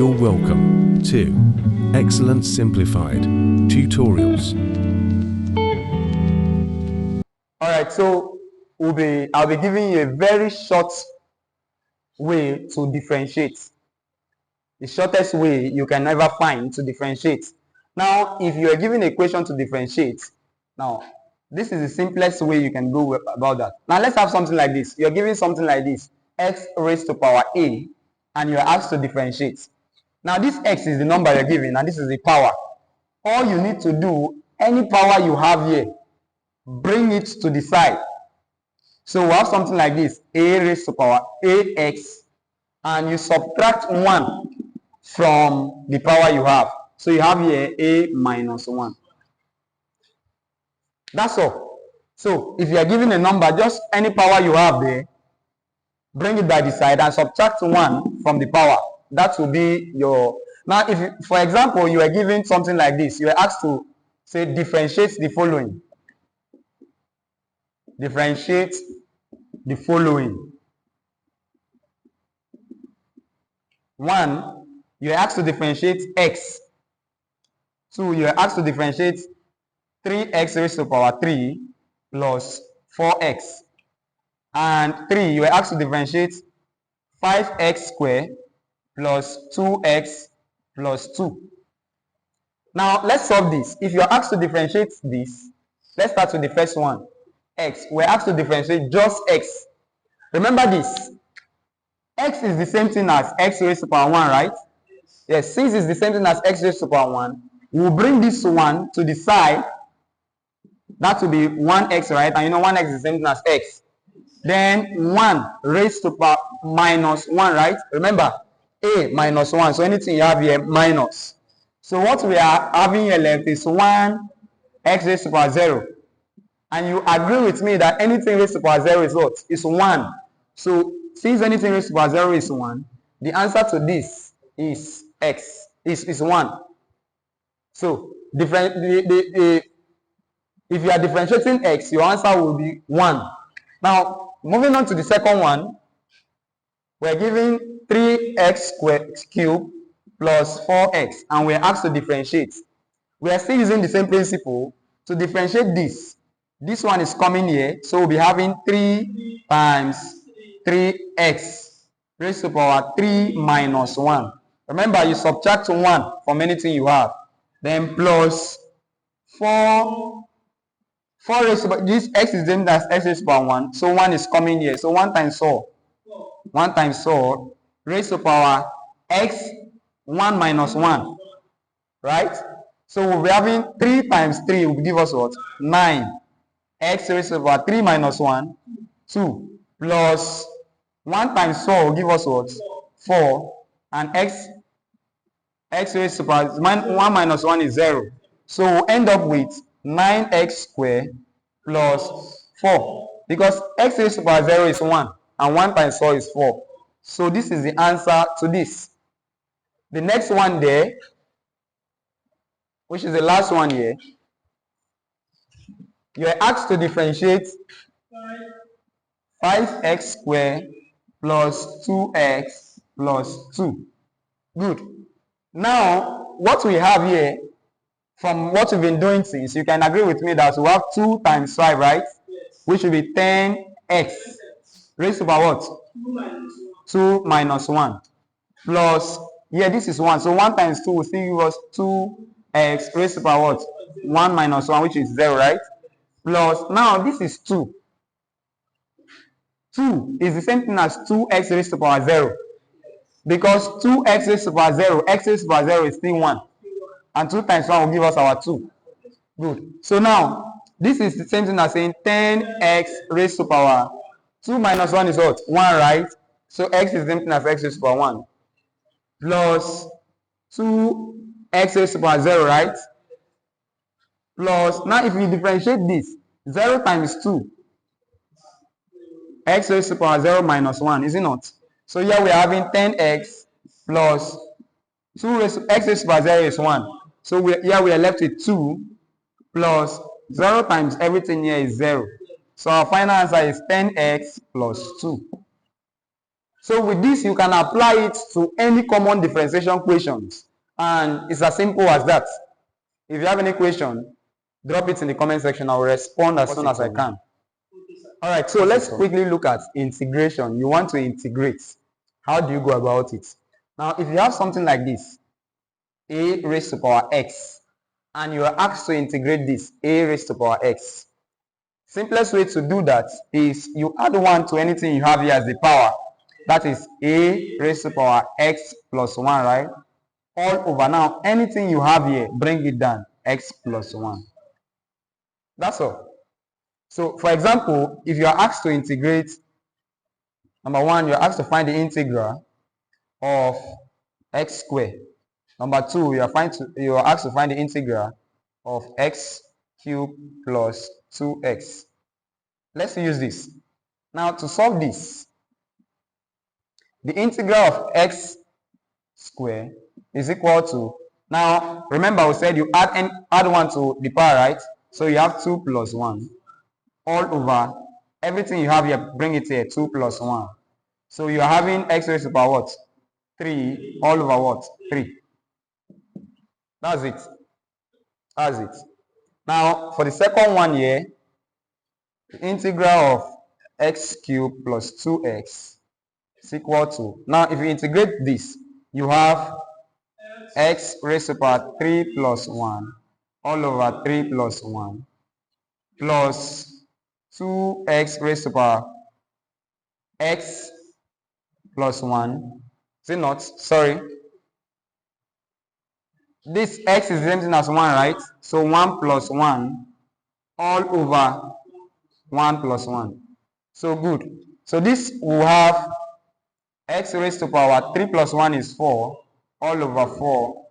You're welcome to Excellent Simplified Tutorials. Alright, so I'll be giving you a very short way to differentiate. The shortest way you can ever find to differentiate. Now, if you are given an equation to differentiate, now this is the simplest way you can go about that. Now let's have something like this. You're given something like this, x raised to power a, and you're asked to differentiate. Now this x is the number you're given, and this is the power. All you need to do, any power you have here, bring it to the side. So we have something like this, a raised to power ax, and you subtract 1 from the power you have. So you have here a minus 1. That's all. So if you are given a number, just any power you have there, bring it by the side and subtract 1 from the power. That will be your... Now, if you, for example, you are given something like this, you are asked to say differentiate the following. Differentiate the following. 1, you are asked to differentiate x. 2, you are asked to differentiate 3x raised to power 3 plus 4x. And 3, you are asked to differentiate 5x squared plus 2x plus 2. Now, let's solve this. If you are asked to differentiate this, let's start with the first one, x. We're asked to differentiate just x. Remember this. X is the same thing as x raised to power 1, right? Yes, since it's the same thing as x raised to power 1, we'll bring this 1 to the side. That will be 1x, right? And you know 1x is the same thing as x. Then 1 raised to power minus 1, right? Remember, a minus 1. So anything you have here, minus. So what we are having here left is 1x raised to power 0. And you agree with me that anything raised to power 0 is what? Is 1. So since anything raised to power 0 is 1, the answer to this is x, is 1. So if you are differentiating x, your answer will be 1. Now, moving on to the second one, we're given 3x squared cubed plus 4x, and we're asked to differentiate. We are still using the same principle to differentiate this. This one is coming here, so we'll be having 3 times 3x raised to power 3 minus 1. Remember, you subtract 1 from anything you have. Then plus 4 raised to power, this x is named as x raised to power 1, so 1 is coming here. So 1 times 4. 1 times 4 raised to power x 1 minus 1. Right? So we'll be having 3 times 3 will give us what? 9. X raised to power 3 minus 1, 2. Plus 1 times 4 will give us what? 4. And x raised to power 1 minus 1 is 0. So we'll end up with 9x squared plus 4. Because x raised to power 0 is 1. And 1 times 4 is 4. So this is the answer to this. The next one there, which is the last one here, you are asked to differentiate 5x squared plus 2x plus 2. Good. Now, what we have here, from what we've been doing since, you can agree with me that we have 2 times 5, right? Yes. Which will be 10x raised to power what? 2 minus 1. Plus, yeah, this is 1. So 1 times 2 will still give us 2x raised to power what? 1 minus 1, which is 0, right? Plus, now this is 2. 2 is the same thing as 2x raised to power 0. Because 2x raised to power 0, x raised to power 0 is still 1. And 2 times 1 will give us our 2. Good. So now, this is the same thing as saying 10x raised to power 2 minus 1 is what? 1, right? So x is the same thing as x raised to power 1. Plus 2x raised to power 0, right? Plus, now if we differentiate this, 0 times 2, x raised to power 0 minus 1, is it not? So here we are having 10x plus 2 raised to, x raised to power 0 is 1. So here we are left with 2 plus 0 times everything here is 0. So our final answer is 10x plus 2. So with this, you can apply it to any common differentiation questions. And it's as simple as that. If you have any question, drop it in the comment section. I will respond as soon as I can. All right, so let's quickly look at integration. You want to integrate. How do you go about it? Now, if you have something like this, a raised to power x, and you are asked to integrate this, a raised to power x, simplest way to do that is you add 1 to anything you have here as the power. That is a raised to power x plus 1, right? All over. Now, anything you have here, bring it down, x plus 1. That's all. So, for example, if you are asked to integrate, number 1, you are asked to find the integral of x squared. Number 2, you are asked to find the integral of x cubed plus 2x. Let's use this. Now, to solve this, the integral of x squared is equal to, now remember we said you add 1 to the power, right? So you have 2 plus 1 all over everything you have here, bring it here, 2 plus 1. So you are having x raised to the power what? 3 all over what? 3. That's it. That's it. Now for the second one here, the integral of x cubed plus 2x is equal to, now if you integrate this, you have x raised to the power 3 plus 1 all over 3 plus 1 plus 2x raised to the power x plus 1. Is it not? Sorry. This x is the same thing as 1, right? So 1 plus 1 all over 1 plus 1. So good. So this will have x raised to the power 3 plus 1 is 4 all over 4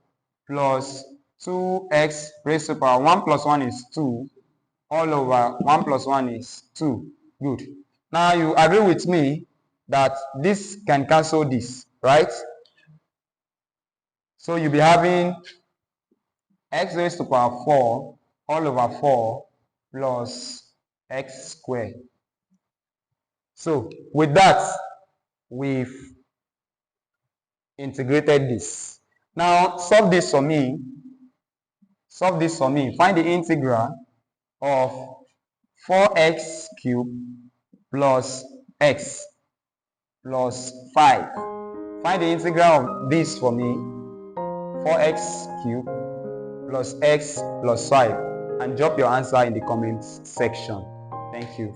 plus 2x raised to the power 1 plus 1 is 2 all over 1 plus 1 is 2. Good. Now you agree with me that this can cancel this, right? So you'll be having x raised to the power 4 all over 4 plus x squared. So with that, we've integrated this. Now solve this for me. Solve this for me. Find the integral of 4x cubed plus x plus 5. Find the integral of this for me. 4x cubed plus x plus 5. And drop your answer in the comments section. Thank you.